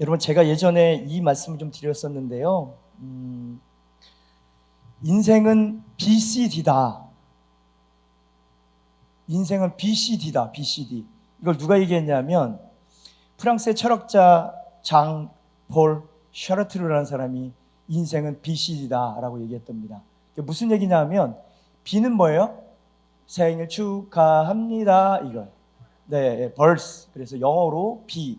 여러분, 제가 예전에 이 말씀을 좀 드렸었는데요. 인생은 BCD다. 인생은 BCD다. BCD. 이걸 누가 얘기했냐면 프랑스의 철학자 장 폴 샤르트르라는 사람이 인생은 BCD다라고 얘기했답니다. 무슨 얘기냐면 B는 뭐예요? 생일 축하합니다. 이걸. 네, birth. 그래서 영어로 B.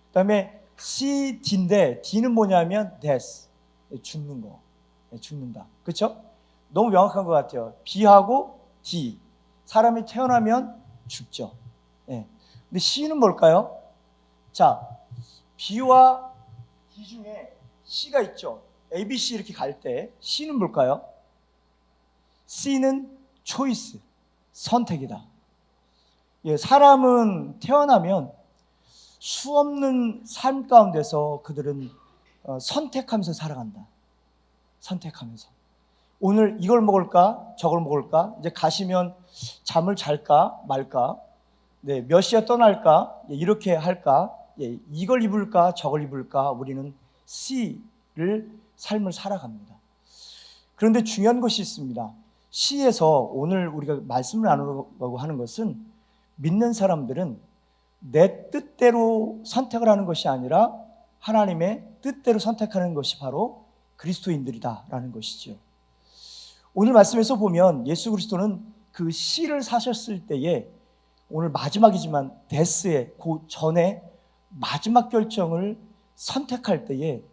그다음에 C, D인데 D는 뭐냐면 death. 죽는 거. 죽는다. 그렇죠? 너무 명확한 것 같아요. B하고 D. 사람이 태어나면 죽죠. 네. 근데 C는 뭘까요? 자, B와 D 중에 C가 있죠. A, B, C 이렇게 갈 때 C는 뭘까요? C는 choice, 선택이다. 예, 사람은 태어나면 수없는 삶 가운데서 그들은 선택하면서 살아간다. 선택하면서. 오늘 이걸 먹을까? 저걸 먹을까? 이제 가시면 잠을 잘까? 말까? 네, 몇 시에 떠날까? 예, 이렇게 할까? 예, 이걸 입을까? 저걸 입을까? 우리는 C를 삶을 살아갑니다. 그런데 중요한 것이 있습니다. C에서 오늘 우리가 말씀을 나누려고 하는 것은 믿는 사람들은 내 뜻대로 선택을 하는 것이 아니라 하나님의 뜻대로 선택하는 것이 바로 그리스도인들이다라는 것이죠. 오늘 말씀에서 보면 예수 그리스도는 그 C를 사셨을 때에 오늘 마지막이지만 데스의 그 전에 마지막 결정을 선택할 때에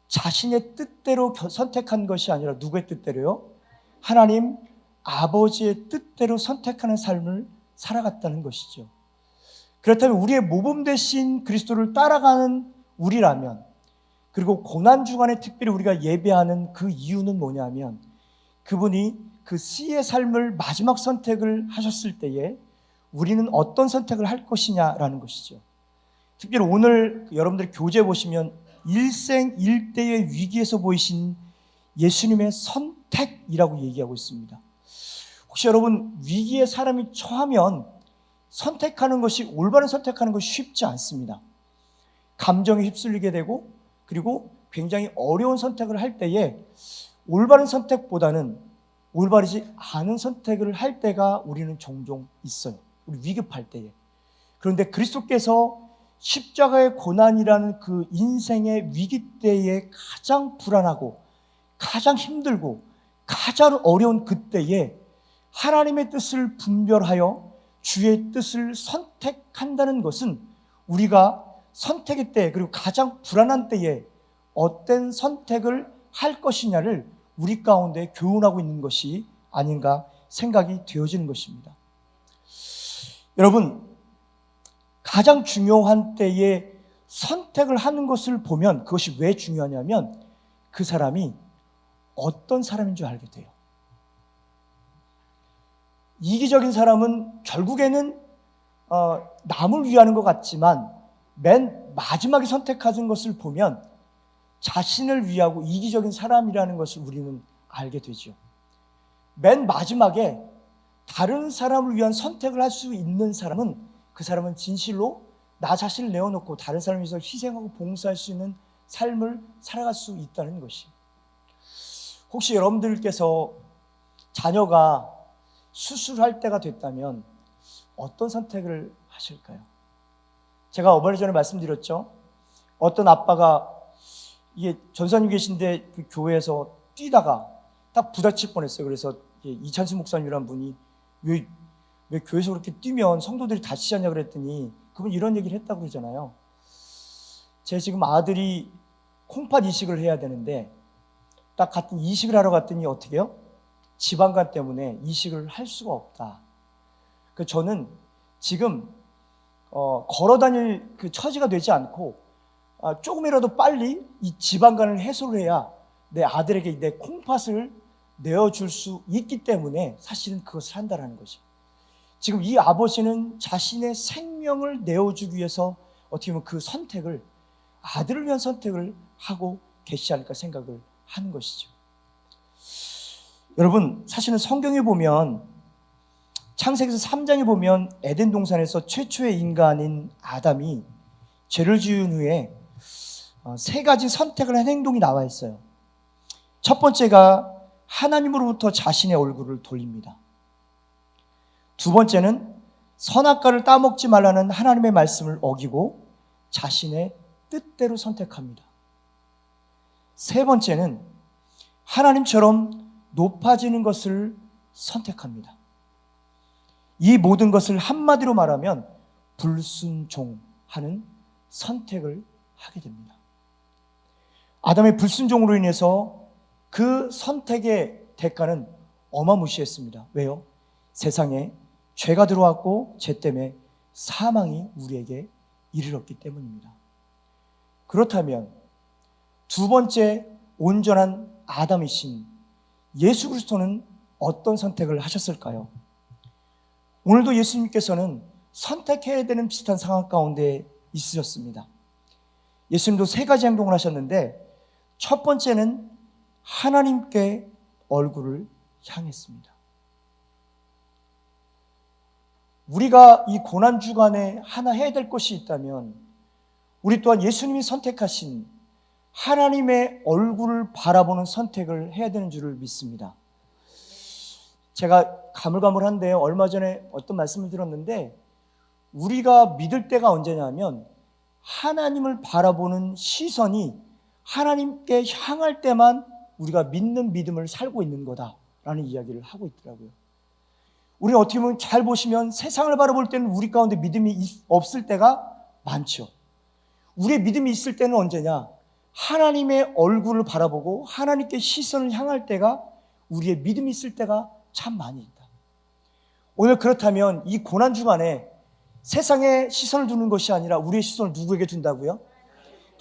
자신의 뜻대로 선택한 것이 아니라 누구의 뜻대로요? 하나님 아버지의 뜻대로 선택하는 삶을 살아갔다는 것이죠. 그렇다면 우리의 모범 되신 그리스도를 따라가는 우리라면, 그리고 고난 주간에 특별히 우리가 예배하는 그 이유는 뭐냐면 그분이 그 C의 삶을 마지막 선택을 하셨을 때에 우리는 어떤 선택을 할 것이냐라는 것이죠. 특별히 오늘 여러분들이 교재 보시면 일생일대의 위기에서 보이신 예수님의 선택이라고 얘기하고 있습니다. 혹시 여러분 위기에 사람이 처하면 선택하는 것이, 올바른 선택하는 것이 쉽지 않습니다. 감정에 휩쓸리게 되고, 그리고 굉장히 어려운 선택을 할 때에 올바른 선택보다는 올바르지 않은 선택을 할 때가 우리는 종종 있어요. 우리 위급할 때에. 그런데 그리스도께서 십자가의 고난이라는 그 인생의 위기 때에 가장 불안하고 가장 힘들고 가장 어려운 그때에 하나님의 뜻을 분별하여 주의 뜻을 선택한다는 것은 우리가 선택의 때, 그리고 가장 불안한 때에 어떤 선택을 할 것이냐를 우리 가운데 교훈하고 있는 것이 아닌가 생각이 되어지는 것입니다. 여러분, 가장 중요한 때에 선택을 하는 것을 보면 그것이 왜 중요하냐면 그 사람이 어떤 사람인 줄 알게 돼요. 이기적인 사람은 결국에는 남을 위하는 것 같지만 맨 마지막에 선택하는 것을 보면 자신을 위하고 이기적인 사람이라는 것을 우리는 알게 되죠. 맨 마지막에 다른 사람을 위한 선택을 할 수 있는 사람은 그 사람은 진실로 나 자신을 내어놓고 다른 사람을 위해서 희생하고 봉사할 수 있는 삶을 살아갈 수 있다는 것이. 혹시 여러분들께서 자녀가 수술할 때가 됐다면 어떤 선택을 하실까요? 제가 얼마 전에 말씀드렸죠. 어떤 아빠가 이게 전사님 계신데 그 교회에서 뛰다가 딱 부딪힐 뻔했어요. 그래서 이찬수 목사님이란 분이 왜 교회에서 그렇게 뛰면 성도들이 다치지 않냐 그랬더니 그분 이런 얘기를 했다고 그러잖아요. 제 지금 아들이 콩팥 이식을 해야 되는데 딱 같은 이식을 하러 갔더니 어떻게 해요? 지방간 때문에 이식을 할 수가 없다. 그 저는 지금 걸어 다닐 그 처지가 되지 않고 조금이라도 빨리 이 지방간을 해소를 해야 내 아들에게 내 콩팥을 내어줄 수 있기 때문에 사실은 그것을 한다는 거죠. 지금 이 아버지는 자신의 생명을 내어주기 위해서 어떻게 보면 그 선택을 아들을 위한 선택을 하고 계시지 않을까 생각을 하는 것이죠. 여러분, 사실은 성경에 보면 창세기서 3장에 보면 에덴 동산에서 최초의 인간인 아담이 죄를 지은 후에 세 가지 선택을 한 행동이 나와 있어요. 첫 번째가 하나님으로부터 자신의 얼굴을 돌립니다. 두 번째는 선악과를 따먹지 말라는 하나님의 말씀을 어기고 자신의 뜻대로 선택합니다. 세 번째는 하나님처럼 높아지는 것을 선택합니다. 이 모든 것을 한마디로 말하면 불순종하는 선택을 하게 됩니다. 아담의 불순종으로 인해서 그 선택의 대가는 어마무시했습니다. 왜요? 세상에 죄가 들어왔고 죄 때문에 사망이 우리에게 이르렀기 때문입니다. 그렇다면 두 번째 온전한 아담이신 예수 그리스도는 어떤 선택을 하셨을까요? 오늘도 예수님께서는 선택해야 되는 비슷한 상황 가운데 있으셨습니다. 예수님도 세 가지 행동을 하셨는데 첫 번째는 하나님께 얼굴을 향했습니다. 우리가 이 고난주간에 하나 해야 될 것이 있다면 우리 또한 예수님이 선택하신 하나님의 얼굴을 바라보는 선택을 해야 되는 줄을 믿습니다. 제가 가물가물한데 얼마 전에 어떤 말씀을 들었는데 우리가 믿을 때가 언제냐면 하나님을 바라보는 시선이 하나님께 향할 때만 우리가 믿는 믿음을 살고 있는 거다라는 이야기를 하고 있더라고요. 우리는 어떻게 보면 잘 보시면 세상을 바라볼 때는 우리 가운데 믿음이 없을 때가 많죠. 우리의 믿음이 있을 때는 언제냐? 하나님의 얼굴을 바라보고 하나님께 시선을 향할 때가 우리의 믿음이 있을 때가 참 많이 있다. 오늘 그렇다면 이 고난주간에 세상에 시선을 두는 것이 아니라 우리의 시선을 누구에게 둔다고요?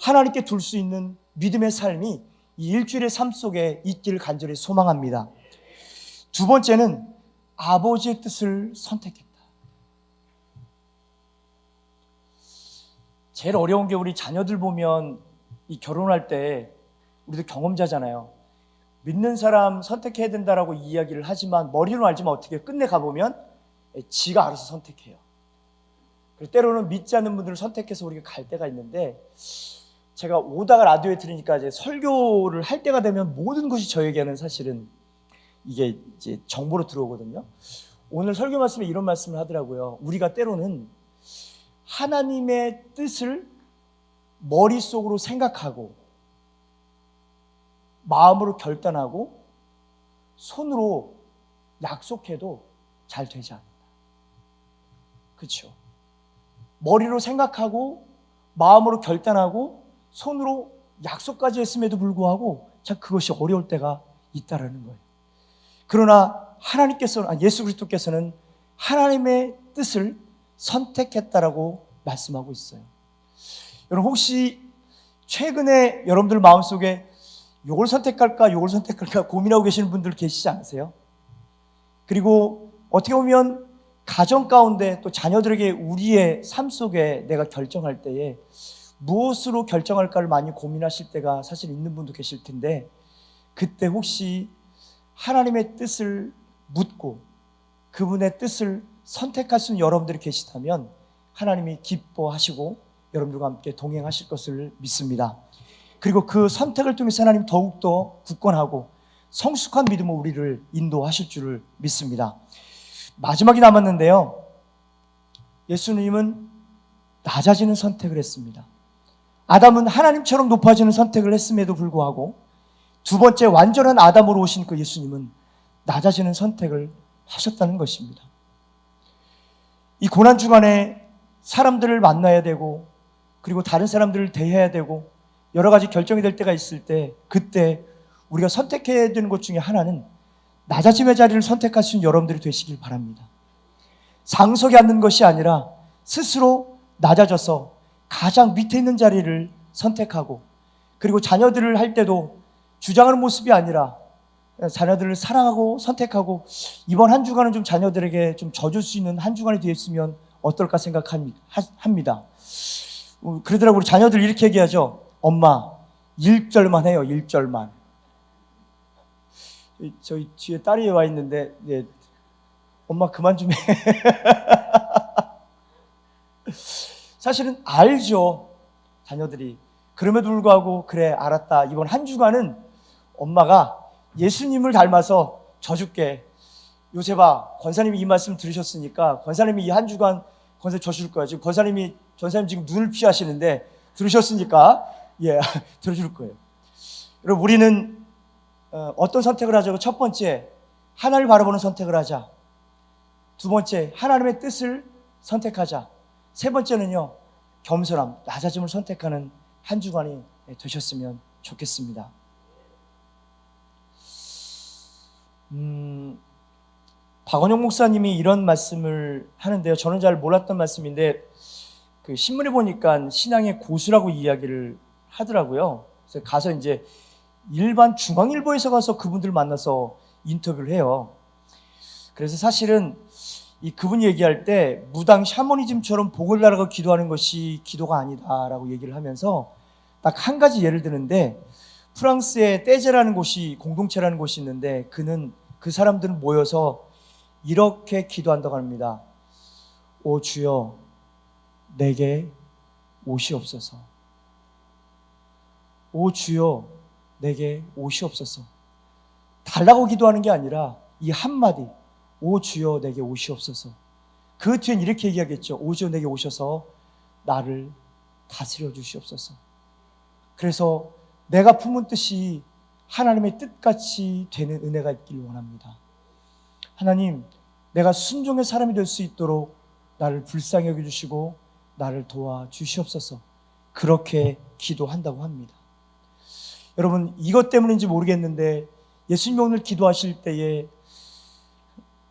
하나님께 둘 수 있는 믿음의 삶이 이 일주일의 삶 속에 있기를 간절히 소망합니다. 두 번째는 아버지의 뜻을 선택했다. 제일 어려운 게 우리 자녀들 보면 이 결혼할 때 우리도 경험자잖아요. 믿는 사람 선택해야 된다라고 이야기를 하지만 머리로는 알지만 어떻게 끝내 가보면 지가 알아서 선택해요. 때로는 믿지 않는 분들을 선택해서 우리가 갈 때가 있는데 제가 오다가 라디오에 들으니까 이제 설교를 할 때가 되면 모든 것이 저에게는 사실은 이게 이제 정보로 들어오거든요. 오늘 설교 말씀에 이런 말씀을 하더라고요. 우리가 때로는 하나님의 뜻을 머릿속으로 생각하고 마음으로 결단하고 손으로 약속해도 잘 되지 않는다. 그렇죠? 머리로 생각하고 마음으로 결단하고 손으로 약속까지 했음에도 불구하고 참 그것이 어려울 때가 있다라는 거예요. 그러나 예수 그리스도께서는 하나님의 뜻을 선택했다라고 말씀하고 있어요. 여러분 혹시 최근에 여러분들 마음속에 이걸 선택할까 고민하고 계시는 분들 계시지 않으세요? 그리고 어떻게 보면 가정 가운데 또 자녀들에게 우리의 삶 속에 내가 결정할 때에 무엇으로 결정할까를 많이 고민하실 때가 사실 있는 분도 계실 텐데, 그때 혹시 하나님의 뜻을 묻고 그분의 뜻을 선택할 수 있는 여러분들이 계시다면 하나님이 기뻐하시고 여러분들과 함께 동행하실 것을 믿습니다. 그리고 그 선택을 통해서 하나님 더욱더 굳건하고 성숙한 믿음으로 우리를 인도하실 줄을 믿습니다. 마지막이 남았는데요, 예수님은 낮아지는 선택을 했습니다. 아담은 하나님처럼 높아지는 선택을 했음에도 불구하고 두 번째 완전한 아담으로 오신 그 예수님은 낮아지는 선택을 하셨다는 것입니다. 이 고난 주간에 사람들을 만나야 되고 그리고 다른 사람들을 대해야 되고 여러 가지 결정이 될 때가 있을 때, 그때 우리가 선택해야 되는 것 중에 하나는 낮아짐의 자리를 선택할 수 있는 여러분들이 되시길 바랍니다. 상석에 앉는 것이 아니라 스스로 낮아져서 가장 밑에 있는 자리를 선택하고, 그리고 자녀들을 할 때도 주장하는 모습이 아니라 자녀들을 사랑하고 선택하고, 이번 한 주간은 좀 자녀들에게 좀 져줄 수 있는 한 주간이 되었으면 어떨까 생각합니다. 그러더라고요. 우리 자녀들 이렇게 얘기하죠. 엄마 1절만 해요. 1절만. 저희 뒤에 딸이 와 있는데, 네, 엄마 그만 좀 해. 사실은 알죠, 자녀들이. 그럼에도 불구하고 그래 알았다, 이번 한 주간은 엄마가 예수님을 닮아서 져줄게. 요새 봐, 권사님이 이 말씀 들으셨으니까 권사님이 이 한 주간 권사님 져줄 거야. 지금 전사님 지금 눈을 피하시는데 들으셨으니까 들어줄 거예요. 여러분, 우리는 어떤 선택을 하자고? 첫 번째, 하나님을 바라보는 선택을 하자. 두 번째, 하나님의 뜻을 선택하자. 세 번째는요, 겸손함, 낮아짐을 선택하는 한 주간이 되셨으면 좋겠습니다. 박원영 목사님이 이런 말씀을 하는데요, 저는 잘 몰랐던 말씀인데 그 신문에 보니까 신앙의 고수라고 이야기를 하더라고요. 그래서 가서 이제 일반 중앙일보에서 가서 그분들 만나서 인터뷰를 해요. 그래서 사실은 그분이 얘기할 때 무당 샤머니즘처럼 복을 달라고 기도하는 것이 기도가 아니다라고 얘기를 하면서 딱 한 가지 예를 드는데, 프랑스에 떼제라는 곳이, 공동체라는 곳이 있는데 그 사람들은 모여서 이렇게 기도한다고 합니다. 오 주여, 내게 옷이 없어서. 오 주여, 내게 옷이 없어서. 달라고 기도하는 게 아니라 이 한마디, 오 주여 내게 옷이 없어서. 그 뒤엔 이렇게 얘기하겠죠. 오 주여 내게 오셔서 나를 다스려 주시옵소서. 그래서 내가 품은 뜻이 하나님의 뜻같이 되는 은혜가 있기를 원합니다. 하나님, 내가 순종의 사람이 될 수 있도록 나를 불쌍히 여겨주시고 나를 도와주시옵소서. 그렇게 기도한다고 합니다. 여러분, 이것 때문인지 모르겠는데 예수님이 오늘 기도하실 때에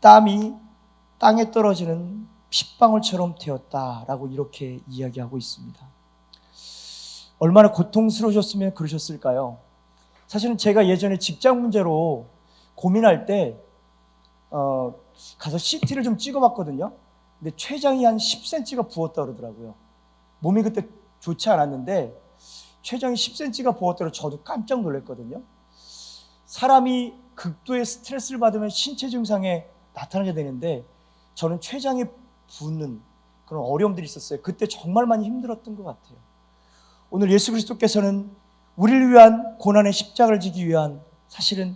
땀이 땅에 떨어지는 핏방울처럼 되었다라고 이렇게 이야기하고 있습니다. 얼마나 고통스러우셨으면 그러셨을까요? 사실은 제가 예전에 직장 문제로 고민할 때 가서 CT를 좀 찍어봤거든요. 근데 췌장이 한 10cm가 부었다 그러더라고요. 몸이 그때 좋지 않았는데 췌장이 10cm가 부었다고 저도 깜짝 놀랐거든요. 사람이 극도의 스트레스를 받으면 신체 증상에 나타나게 되는데 저는 췌장이 붓는 그런 어려움들이 있었어요. 그때 정말 많이 힘들었던 것 같아요. 오늘 예수 그리스도께서는 우리를 위한 고난의 십자가를 지기 위한 사실은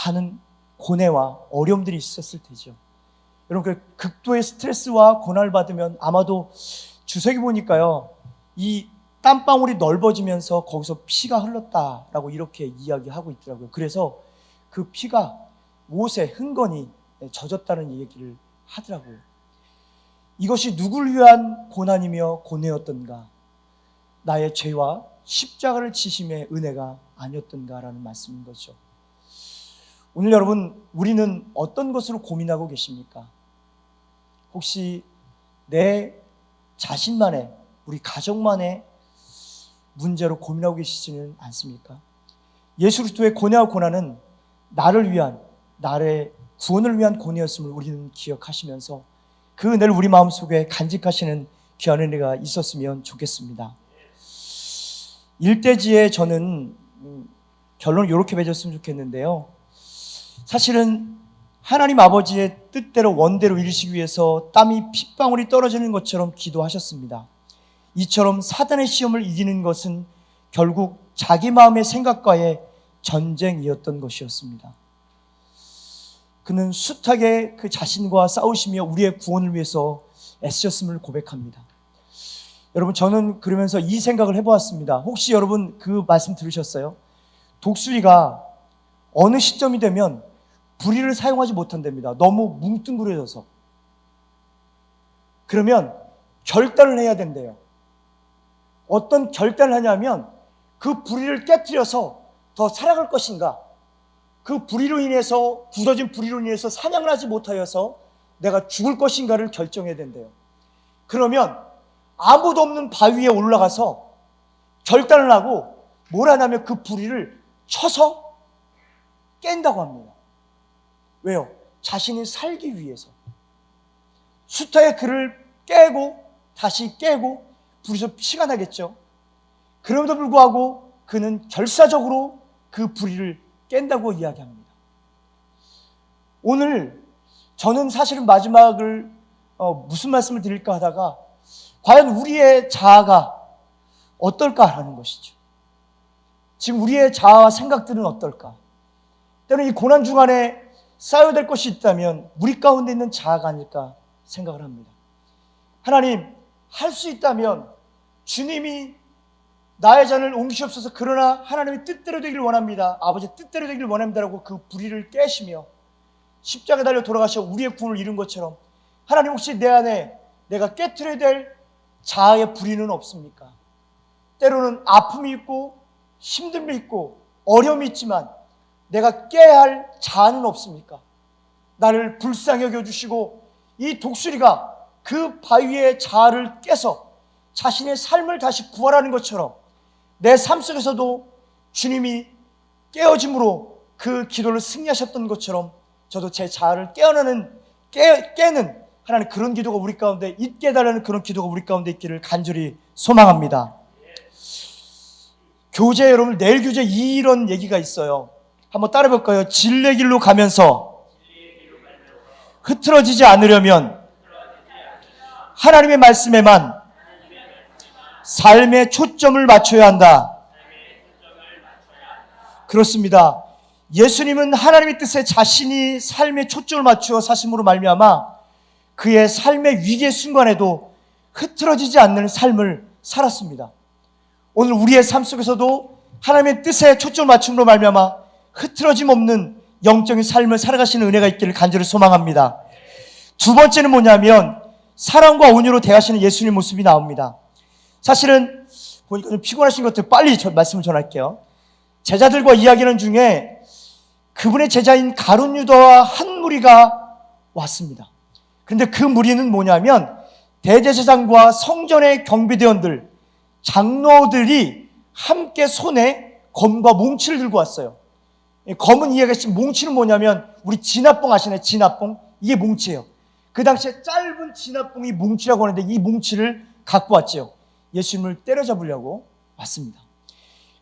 많은 고뇌와 어려움들이 있었을 테죠. 여러분, 그 극도의 스트레스와 고난을 받으면 아마도 주석이 보니까요, 이 땀방울이 넓어지면서 거기서 피가 흘렀다라고 이렇게 이야기하고 있더라고요. 그래서 그 피가 옷에 흥건히 젖었다는 얘기를 하더라고요. 이것이 누구를 위한 고난이며 고뇌였던가? 나의 죄와 십자가를 지심의 은혜가 아니었던가라는 말씀인 거죠. 오늘 여러분, 우리는 어떤 것으로 고민하고 계십니까? 혹시 내 자신만의, 우리 가정만의 문제로 고민하고 계시지는 않습니까? 예수 그리스도의 고뇌와 고난은 나를 위한, 나의 구원을 위한 고뇌였음을 우리는 기억하시면서 그 은혜를 우리 마음속에 간직하시는 귀한 은혜가 있었으면 좋겠습니다. 일대지에 저는 결론을 이렇게 맺었으면 좋겠는데요. 사실은 하나님 아버지의 뜻대로 원대로 이루시기 위해서 땀이 핏방울이 떨어지는 것처럼 기도하셨습니다. 이처럼 사단의 시험을 이기는 것은 결국 자기 마음의 생각과의 전쟁이었던 것이었습니다. 그는 숱하게 그 자신과 싸우시며 우리의 구원을 위해서 애쓰셨음을 고백합니다. 여러분, 저는 그러면서 이 생각을 해보았습니다. 혹시 여러분 그 말씀 들으셨어요? 독수리가 어느 시점이 되면 부리를 사용하지 못한답니다. 너무 뭉뚱그려져서. 그러면 결단을 해야 된대요. 어떤 결단을 하냐면 그 부리를 깨트려서 더 살아갈 것인가, 그 부리로 인해서, 굳어진 부리로 인해서 사냥을 하지 못하여서 내가 죽을 것인가를 결정해야 된대요. 그러면 아무도 없는 바위 위에 올라가서 결단을 하고 뭘 하냐면 그 부리를 쳐서 깬다고 합니다. 왜요? 자신이 살기 위해서. 숱하게 그를 깨고 다시 깨고 불에서 피가 나겠죠. 그럼에도 불구하고 그는 결사적으로 그 부리를 깬다고 이야기합니다. 오늘 저는 사실은 마지막을 무슨 말씀을 드릴까 하다가 과연 우리의 자아가 어떨까라는 것이죠. 지금 우리의 자아와 생각들은 어떨까? 때로는 이 고난 중간에 쌓여야 될 것이 있다면 우리 가운데 있는 자아가 아닐까 생각을 합니다. 하나님, 할 수 있다면 주님이 나의 잔을 옮기시옵소서. 그러나 하나님의 뜻대로 되기를 원합니다. 아버지 뜻대로 되기를 원합니다라고 그 부리를 깨시며 십자가에 달려 돌아가셔 우리의 구원을 이룬 것처럼 하나님, 혹시 내 안에 내가 깨트려야 될 자아의 부리는 없습니까? 때로는 아픔이 있고 힘듦이 있고 어려움이 있지만 내가 깨야 할 자아는 없습니까? 나를 불쌍히 여겨주시고 이 독수리가 그 바위의 자아를 깨서 자신의 삶을 다시 부활하는 것처럼 내 삶 속에서도 주님이 깨어짐으로 그 기도를 승리하셨던 것처럼 저도 제 자아를 깨는 하나님 그런 기도가 우리 가운데 있게 해달라는 그런 기도가 우리 가운데 있기를 간절히 소망합니다. 교재, 여러분 내일 교재 이런 얘기가 있어요. 한번 따라 볼까요? 진리의 길로 가면서 흐트러지지 않으려면 하나님의 말씀에만 삶의 초점을 맞춰야 한다. 그렇습니다. 예수님은 하나님의 뜻에 자신이 삶의 초점을 맞추어 사심으로 말미암아 그의 삶의 위기의 순간에도 흐트러지지 않는 삶을 살았습니다. 오늘 우리의 삶 속에서도 하나님의 뜻에 초점을 맞춤으로 말미암아 흐트러짐 없는 영적인 삶을 살아가시는 은혜가 있기를 간절히 소망합니다. 두 번째는 뭐냐면 사랑과 온유로 대하시는 예수님 모습이 나옵니다. 사실은 보니까 좀 피곤하신 것 같아요. 빨리 말씀을 전할게요. 제자들과 이야기하는 중에 그분의 제자인 가룟 유다와 한 무리가 왔습니다. 그런데 그 무리는 뭐냐면 대제사장과 성전의 경비대원들, 장로들이 함께 손에 검과 몽치를 들고 왔어요. 검은 이해가 몽치는 뭐냐면 우리 진압봉 아시나요? 진압봉? 이게 몽치예요. 그 당시에 짧은 진압봉이 몽치라고 하는데 이 몽치를 갖고 왔죠. 예수님을 때려잡으려고 왔습니다.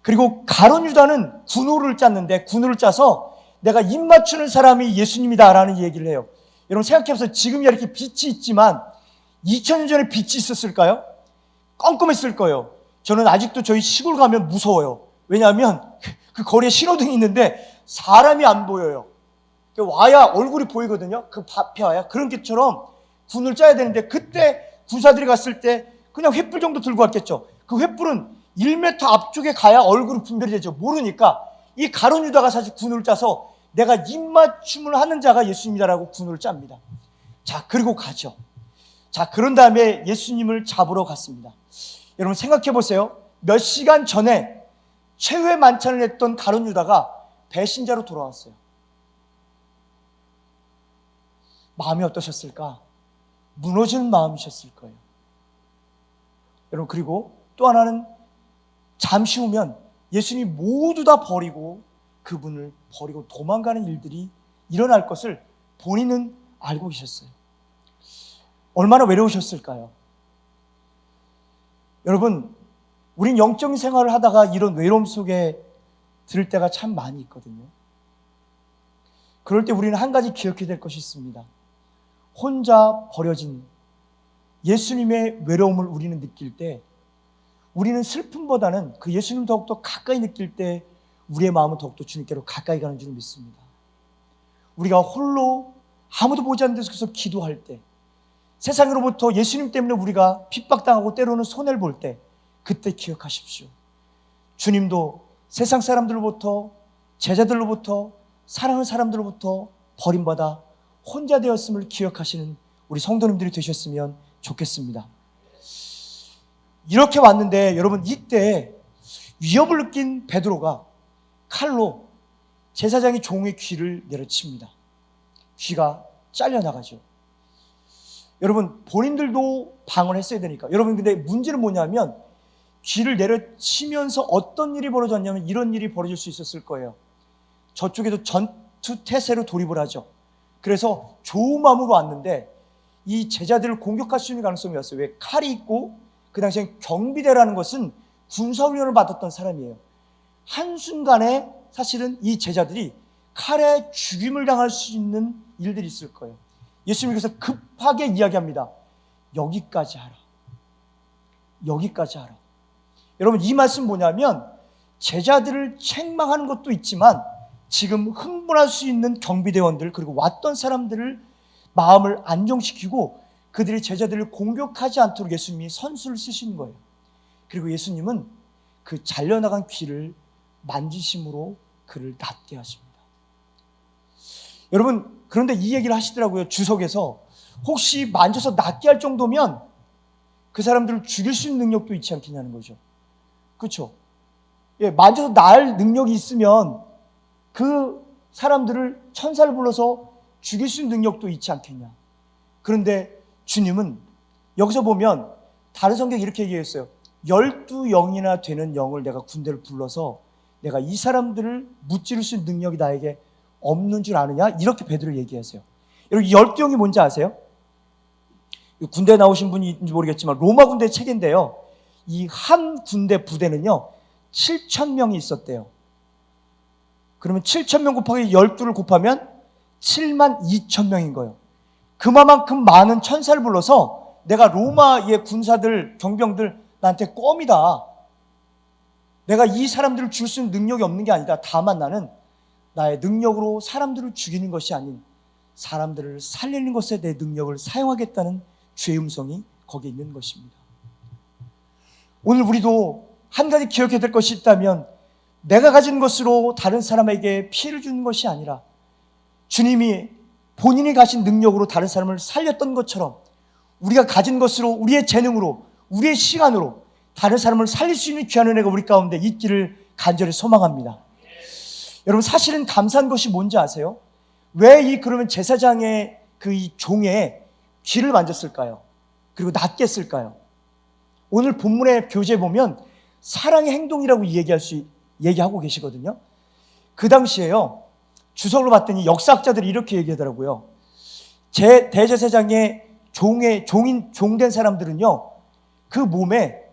그리고 가룟 유다는 군호를 짰는데 군호를 짜서 내가 입 맞추는 사람이 예수님이다라는 얘기를 해요. 여러분 생각해보세요. 지금이야 이렇게 빛이 있지만 2000년 전에 빛이 있었을까요? 껌껌했을 거예요. 저는 아직도 저희 시골 가면 무서워요. 왜냐하면 그 거리에 신호등이 있는데 사람이 안 보여요. 와야 얼굴이 보이거든요. 그 앞에 와야. 그런 것처럼 군을 짜야 되는데 그때 군사들이 갔을 때 그냥 횃불 정도 들고 왔겠죠. 그 횃불은 1m 앞쪽에 가야 얼굴이 분별이 되죠. 모르니까 이 가룟 유다가 사실 군을 짜서 내가 입맞춤을 하는 자가 예수님이다라고 군을 짭니다. 자, 그리고 가죠. 자, 그런 다음에 예수님을 잡으러 갔습니다. 여러분 생각해 보세요. 몇 시간 전에 최후의 만찬을 했던 가룟 유다가 배신자로 돌아왔어요. 마음이 어떠셨을까? 무너지는 마음이셨을 거예요. 여러분, 그리고 또 하나는 잠시 후면 예수님이 모두 다 버리고 그분을 버리고 도망가는 일들이 일어날 것을 본인은 알고 계셨어요. 얼마나 외로우셨을까요? 여러분, 우린 영적인 생활을 하다가 이런 외로움 속에 들 때가 참 많이 있거든요. 그럴 때 우리는 한 가지 기억해야 될 것이 있습니다. 혼자 버려진 예수님의 외로움을 우리는 느낄 때, 우리는 슬픔보다는 그 예수님 더욱더 가까이 느낄 때 우리의 마음은 더욱더 주님께로 가까이 가는 줄 믿습니다. 우리가 홀로 아무도 보지 않는 데서 기도할 때, 세상으로부터 예수님 때문에 우리가 핍박당하고 때로는 손해를 볼 때, 그때 기억하십시오. 주님도 세상 사람들로부터, 제자들로부터, 사랑하는 사람들로부터 버림받아 혼자 되었음을 기억하시는 우리 성도님들이 되셨으면 좋겠습니다. 이렇게 왔는데 여러분, 이때 위협을 느낀 베드로가 칼로 제사장의 종의 귀를 내려칩니다. 귀가 잘려나가죠. 여러분, 본인들도 방어를 했어야 되니까. 여러분, 근데 문제는 뭐냐면 귀를 내려치면서 어떤 일이 벌어졌냐면 이런 일이 벌어질 수 있었을 거예요. 저쪽에도 전투 태세로 돌입을 하죠. 그래서 좋은 마음으로 왔는데 이 제자들을 공격할 수 있는 가능성이 왔어요. 왜? 칼이 있고 그 당시에 경비대라는 것은 군사훈련을 받았던 사람이에요. 한순간에 사실은 이 제자들이 칼에 죽임을 당할 수 있는 일들이 있을 거예요. 예수님이 그래서 급하게 이야기합니다. 여기까지 하라. 여기까지 하라. 여러분, 이 말씀 뭐냐면 제자들을 책망하는 것도 있지만 지금 흥분할 수 있는 경비대원들, 그리고 왔던 사람들을 마음을 안정시키고 그들이 제자들을 공격하지 않도록 예수님이 선수를 쓰시는 거예요. 그리고 예수님은 그 잘려나간 귀를 만지심으로 그를 낫게 하십니다. 여러분, 그런데 이 얘기를 하시더라고요. 주석에서 혹시 만져서 낫게 할 정도면 그 사람들을 죽일 수 있는 능력도 있지 않겠냐는 거죠. 그렇죠? 예, 만져서 나을 능력이 있으면 그 사람들을 천사를 불러서 죽일 수 있는 능력도 있지 않겠냐. 그런데 주님은 여기서 보면 다른 성경이 이렇게 얘기했어요. 12영이나 되는 영을 내가 군대를 불러서 내가 이 사람들을 무찌를 수 있는 능력이 나에게 없는 줄 아느냐? 이렇게 베드로 얘기하세요. 여러분, 12영이 뭔지 아세요? 군대 나오신 분이 있는지 모르겠지만 로마 군대 책인데요. 이 한 군대 부대는요 7,000명이 있었대요. 그러면 7,000명 곱하기 12를 곱하면 72,000명인 거예요. 그만큼 많은 천사를 불러서 내가 로마의 군사들, 경병들 나한테 껌이다. 내가 이 사람들을 죽일 수 있는 능력이 없는 게 아니다. 다만 나는 나의 능력으로 사람들을 죽이는 것이 아닌 사람들을 살리는 것에 내 능력을 사용하겠다는 주의 음성이 거기에 있는 것입니다. 오늘 우리도 한 가지 기억해야 될 것이 있다면 내가 가진 것으로 다른 사람에게 피해를 주는 것이 아니라 주님이 본인이 가진 능력으로 다른 사람을 살렸던 것처럼 우리가 가진 것으로, 우리의 재능으로, 우리의 시간으로 다른 사람을 살릴 수 있는 귀한 은혜가 우리 가운데 있기를 간절히 소망합니다. 여러분, 사실은 감사한 것이 뭔지 아세요? 왜 그러면 제사장의 이 종의 귀를 만졌을까요? 그리고 낫겠을까요? 오늘 본문의 교재에 보면 사랑의 행동이라고 얘기하고 계시거든요. 그 당시에요, 주석으로 봤더니 역사학자들이 이렇게 얘기하더라고요. 대제사장의 종된 사람들은요, 그 몸에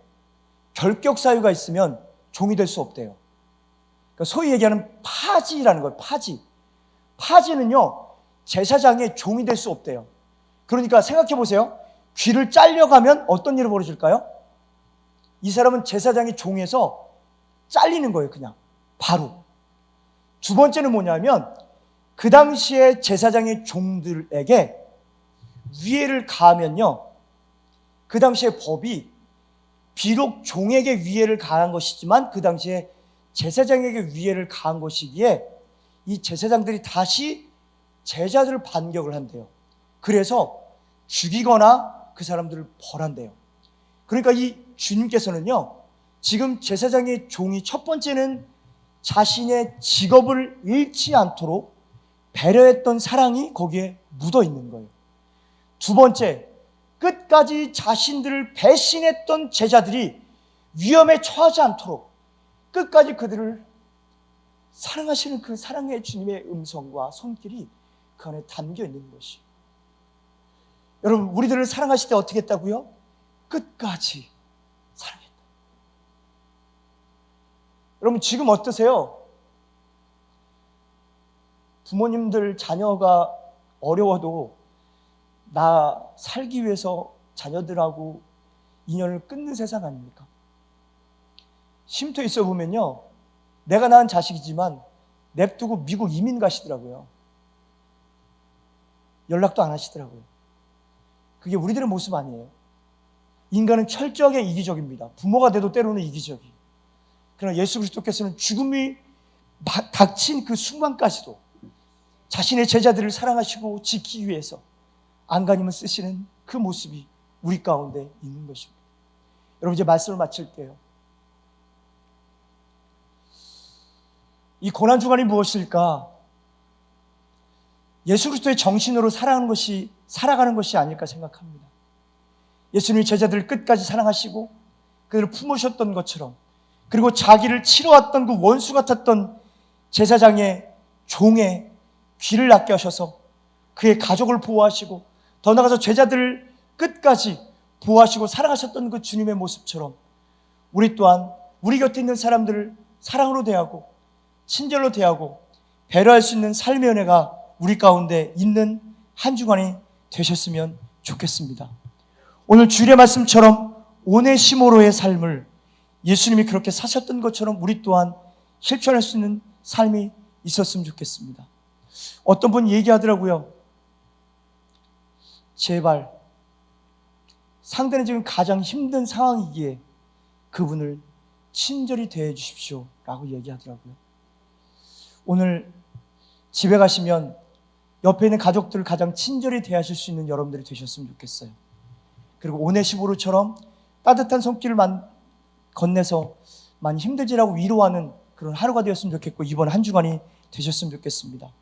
결격 사유가 있으면 종이 될 수 없대요. 그러니까 소위 얘기하는 파지라는 거예요. 파지는요 제사장의 종이 될 수 없대요. 그러니까 생각해 보세요. 귀를 잘려가면 어떤 일이 벌어질까요? 이 사람은 제사장의 종에서 잘리는 거예요. 그냥 바로. 두 번째는 뭐냐면 그 당시에 제사장의 종들에게 위해를 가하면요, 그 당시의 법이 비록 종에게 위해를 가한 것이지만 그 당시에 제사장에게 위해를 가한 것이기에 이 제사장들이 다시 제자들을 반격을 한대요. 그래서 죽이거나 그 사람들을 벌한대요. 그러니까 이 주님께서는요 지금 제사장의 종이 첫 번째는 자신의 직업을 잃지 않도록 배려했던 사랑이 거기에 묻어 있는 거예요. 두 번째, 끝까지 자신들을 배신했던 제자들이 위험에 처하지 않도록 끝까지 그들을 사랑하시는 그 사랑의 주님의 음성과 손길이 그 안에 담겨 있는 것이에요. 여러분, 우리들을 사랑하실 때 어떻게 했다고요? 끝까지 사랑했다. 여러분, 지금 어떠세요? 부모님들 자녀가 어려워도 나 살기 위해서 자녀들하고 인연을 끊는 세상 아닙니까? 쉼터 있어 보면요, 내가 낳은 자식이지만 냅두고 미국 이민 가시더라고요. 연락도 안 하시더라고요. 그게 우리들의 모습 아니에요. 인간은 철저하게 이기적입니다. 부모가 돼도 때로는 이기적이. 그러나 예수 그리스도께서는 죽음이 닥친 그 순간까지도 자신의 제자들을 사랑하시고 지키기 위해서 안간힘을 쓰시는 그 모습이 우리 가운데 있는 것입니다. 여러분, 이제 말씀을 마칠게요. 이 고난주간이 무엇일까? 예수 그리스도의 정신으로 살아가는 것이 아닐까 생각합니다. 예수님이 제자들을 끝까지 사랑하시고 그들을 품으셨던 것처럼, 그리고 자기를 치러왔던 그 원수 같았던 제사장의 종의 귀를 낫게 하셔서 그의 가족을 보호하시고 더 나아가서 제자들을 끝까지 보호하시고 사랑하셨던 그 주님의 모습처럼 우리 또한 우리 곁에 있는 사람들을 사랑으로 대하고 친절로 대하고 배려할 수 있는 삶의 은혜가 우리 가운데 있는 한 주간이 되셨으면 좋겠습니다. 오늘 주일의 말씀처럼 오네시모로의 삶을 예수님이 그렇게 사셨던 것처럼 우리 또한 실천할 수 있는 삶이 있었으면 좋겠습니다. 어떤 분이 얘기하더라고요. 제발 상대는 지금 가장 힘든 상황이기에 그분을 친절히 대해 주십시오 라고 얘기하더라고요. 오늘 집에 가시면 옆에 있는 가족들을 가장 친절히 대하실 수 있는 여러분들이 되셨으면 좋겠어요. 그리고 오네시모로처럼 따뜻한 손길을 건네서 많이 힘들지라고 위로하는 그런 하루가 되었으면 좋겠고, 이번 한 주간이 되셨으면 좋겠습니다.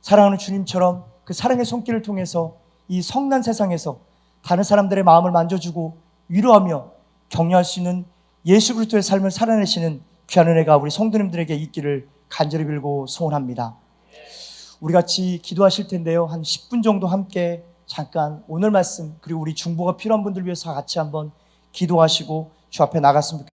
사랑하는 주님처럼 그 사랑의 손길을 통해서 이 성난 세상에서 다른 사람들의 마음을 만져주고 위로하며 격려할 수 있는 예수 그리스도의 삶을 살아내시는 귀한 은혜가 우리 성도님들에게 있기를 간절히 빌고 소원합니다. 우리 같이 기도하실 텐데요, 한 10분 정도 함께 잠깐 오늘 말씀, 그리고 우리 중보가 필요한 분들 위해서 같이 한번 기도하시고 주 앞에 나갔으면 좋겠습니다.